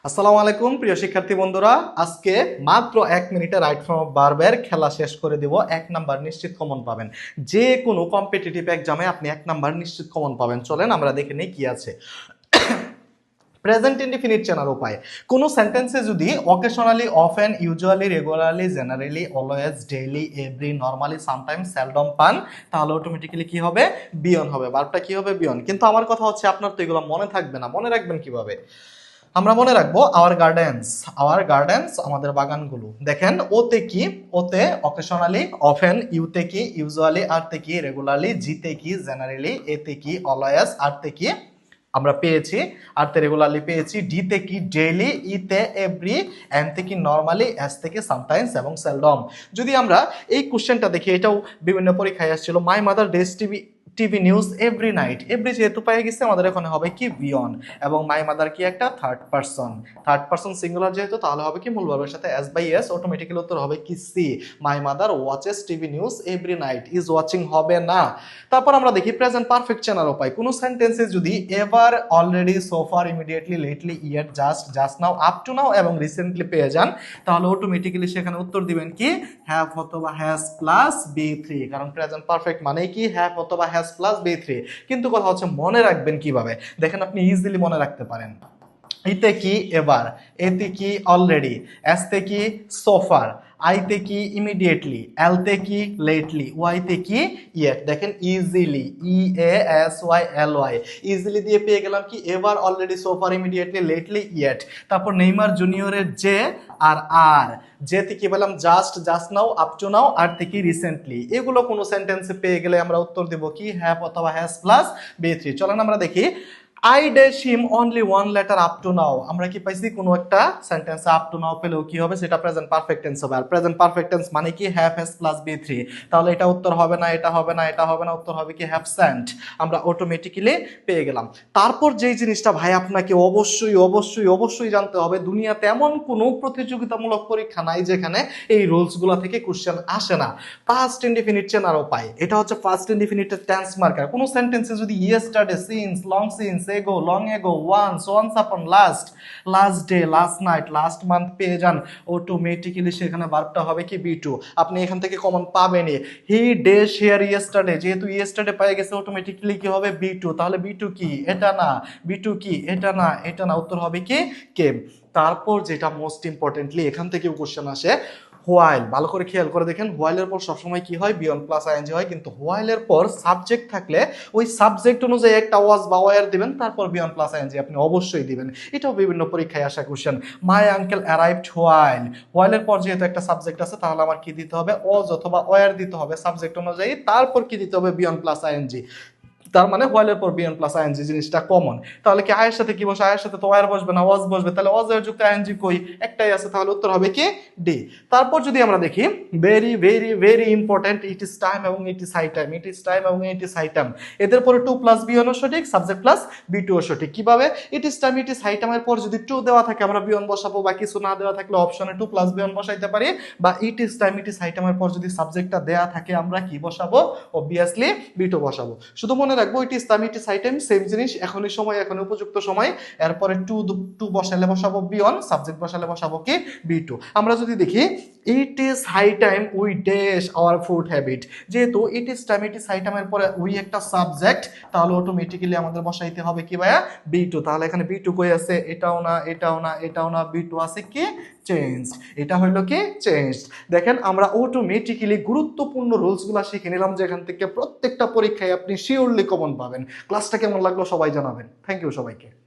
আসসালামু আলাইকুম প্রিয় শিক্ষার্থী বন্ধুরা, আজকে মাত্র 1 মিনিটে রাইট ফ্রম বারবার খেলা শেষ করে দেব। 1 নাম্বার নিশ্চিত কমন পাবেন। যে কোনো কম্পিটিটিভ এক্সামে আপনি 1 নাম্বার নিশ্চিত কমন পাবেন। চলেন আমরা দেখে নিই কি আছে। প্রেজেন্ট ইনডিফিনিট চেনার উপায়। কোনো সেন্টেন্সে যদি occasionally, often, usually, regularly, generally, always, daily, every, normally, sometimes, seldom পান, তাহলে অটোমেটিক্যালি কি হবে? বিয়ন হবে। ভার্বটা কি হবে? বিয়ন। কিন্তু আমার কথা হচ্ছে আপনার তো এগুলো মনে থাকবে না। মনে রাখবেন কিভাবে? আমরা মনে রাখবো আওয়ার গার্ডেন্স আমাদের বাগানগুলো। দেখেন ওতে কি? ওতে অকেশনালি, অফেন, ইউতে কি, ইউজুয়ালি, আরতে কি, রেগুলারলি, জিতে কি, জেনারেলি, এতে কি, অলওয়েজ, আরতে কি আমরা পেয়েছি, আরতে রেগুলারলি পেয়েছি, ডিতে কি ডেইলি, ইতে এভরি, এনতে কি নরমালি, এস থেকে সামটাইমস এবং সেলডম। যদি আমরা এই কোশ্চেনটা দেখি, এটাও বিভিন্ন পরীক্ষায় আসছিল। My mother days TV TV news every night. Every যেহেতু পেয়ে গেছে, আমাদের এখানে হবে কি বিয়ন। এবং মাই মাদার কি একটা থার্ড পারসন সিঙ্গুলার যেহেতু, তাহলে হবে কি মূল ভার্বের সাথে এস বাই এস, অটোমেটিক্যালি উত্তর হবে কি C. My mother watches TV news every night. Is watching হবে না। তারপর আমরা দেখি প্রেজেন্ট পারফেক্ট চেনার উপায়। কোনো সেন্টেন্সে যদি ever, already, so far, immediately, lately, yet, just now, up to now এবং রিসেন্টলি পেয়ে যান, তাহলে অটোমেটিক্যালি সেখানে উত্তর দিবেন কি হ্যাভ অথবা হ্যাজ প্লাস বি থ্রি। কারণ প্রেজেন্ট পারফেক্ট মানে কি হ্যাভ অথবা হ্যাজ প্লাস বি থ্রি। কিন্তু কথা হচ্ছে মনে রাখবেন কিভাবে। দেখেন আপনি ইজিলি মনে রাখতে পারেন। ইতে কি এবার, এতে কি অলরেডি, এসতে কি সোফার, আইতে কি ইমিডিয়েটলি, এলতে কি লেটলি, ওয়াইতে কি ইয়েট। দেখেন easily, E A S Y L Y, easily দিয়ে পেয়ে গেলাম কি এবার, already, so far, immediately, lately, yet. তারপর নেইমার জুনিয়রের যে আর যে থেকে পেলাম just now, up to now, আর থেকে রিসেন্টলি। এগুলো কোনো সেন্টেন্সে পেয়ে গেলে আমরা উত্তর দেব কি হ্যাভ অথবা হ্যাজ প্লাস বি থ্রি। চলেন আমরা দেখি। I dash him only one letter up to now. আমরা কি পাইছি কোনো একটা সেন্টেন্সে আপ টু নাও পেলেও কি হবে? সেটা প্রেজেন্ট পারফেক্ট টেন্স হবে। আর প্রেজেন্ট পারফেক্ট টেন্স মানে কি have has plus V three. তাহলে এটা উত্তর হবে না, এটা হবে না, এটা হবে না, উত্তর হবে কি হ্যাভ সেন্ট। আমরা অটোমেটিক্যালি পেয়ে গেলাম। তারপর যেই জিনিসটা ভাই আপনাকে অবশ্যই অবশ্যই অবশ্যই জানতে হবে, দুনিয়াতে এমন কোনো প্রতিযোগিতামূলক পরীক্ষা নাই যেখানে এই রুলসগুলো থেকে কোশ্চেন আসে না। ফার্স্ট ইনডিফিনিট চেনার উপায়, এটা হচ্ছে ফার্স্ট ইনডিফিনিটের টেন্স মার্কার। কোনো সেন্টেন্সে যদি yesterday, since, long since, ago, long ago, once upon, last day, last night, last month পেয়ে যান, অটোমেটিক্যালি সেখানে ভার্বটা হবে কি বি টু। আপনি এখান থেকে কমন পাবেনই। হি ডেজ হিয়ার ইয়েস্টারডে, যেহেতু ইয়েস্টারডে পেয়ে গেছে, অটোমেটিক্যালি কি হবে বি টু। তাহলে বি টু কি এটা না, বি টু কি এটা না, এটা না, উত্তর হবে কি কেম। তারপর যেটা মোস্ট ইম্পর্টেন্টলি এখান থেকেও কোশ্চেন আসে, হোয়াইল। ভালো করে খেয়াল করে দেখেন, হোয়াইলের পর সবসময় কি হয়? বিয়ন প্লাস আইএনজি হয়। কিন্তু হোয়াইলের পর সাবজেক্ট থাকলে ওই সাবজেক্ট অনুযায়ী একটা ওয়াজ বা ওয়ার দিবেন, তারপর বিয়ন প্লাস আইএনজি আপনি অবশ্যই দিবেন। এটাও বিভিন্ন পরীক্ষায় আসা কোশ্চেন। My uncle arrived while. হোয়াইলের পর যেহেতু একটা সাবজেক্ট আছে, তাহলে আমার কি দিতে হবে? ওয়াজ অথবা ওয়ার দিতে হবে সাবজেক্ট অনুযায়ী, তারপর কি দিতে হবে? বিয়ন প্লাস আইএনজি। তার মানে হোয়াইলের পর বিএন প্লাস আইএনজি জিনিসটা কমন। তাহলে কি আয়ের সাথে কি বসে? আয়ের সাথে তো ওয়ার বসবে না, ওয়াজ বসবে। তাহলে ওয়াজের যুক্ত আইএনজি কই? একটাই আছে, তাহলে উত্তর হবে কি ডি। তারপর যদি আমরা দেখি, very very very important, it is time এবং it is high time. It is time এবং ইট ইজ হাই টাইম, এদের পরে টু প্লাস বিয়ন সঠিক, সাবজেক্ট প্লাস বি টু সঠিক। কিভাবে? It is time, it is high টাইমের পর যদি টু দেওয়া থাকে আমরা বিয়ন বসাবো, বা কিছু না দেওয়া থাকলে অপশনে টু প্লাস বিয়ন বসাইতে পারি। বা it is time, it is high টাইমের পর যদি সাবজেক্টটা দেওয়া থাকে, আমরা কি বসাবো? অবভিয়াসলি বি টু বসাবো। শুধু মনে রাখবো it is time, it is high time same জিনিস, এখনই সময়, এখন উপযুক্ত সময়। এরপরে টু বসালে বসাবো বিয়ন, সাবজেক্ট বসালে বসাবো কি বি টু। আমরা যদি দেখি, it is high time we dash our food habit. যেহেতু it is time, it is high টাইমের পরে উই একটা সাবজেক্ট, তাহলে অটোমেটিক্যালি আমাদের বসাইতে হবে কি ভাইয়া? V two. তাহলে এখানে বি টু কই আছে? এটাও না, এটাও না, এটাও না, বি টু আছে কি চেঞ্জ। এটা হইলো কি চেঞ্জ। দেখেন আমরা অটোমেটিক্যালি গুরুত্বপূর্ণ রুলসগুলো শিখে নিলাম, যেখান থেকে প্রত্যেকটা পরীক্ষায় আপনি শিওরলি কমন পাবেন। ক্লাসটা কেমন লাগলো সবাই জানাবেন। থ্যাংক ইউ সবাইকে।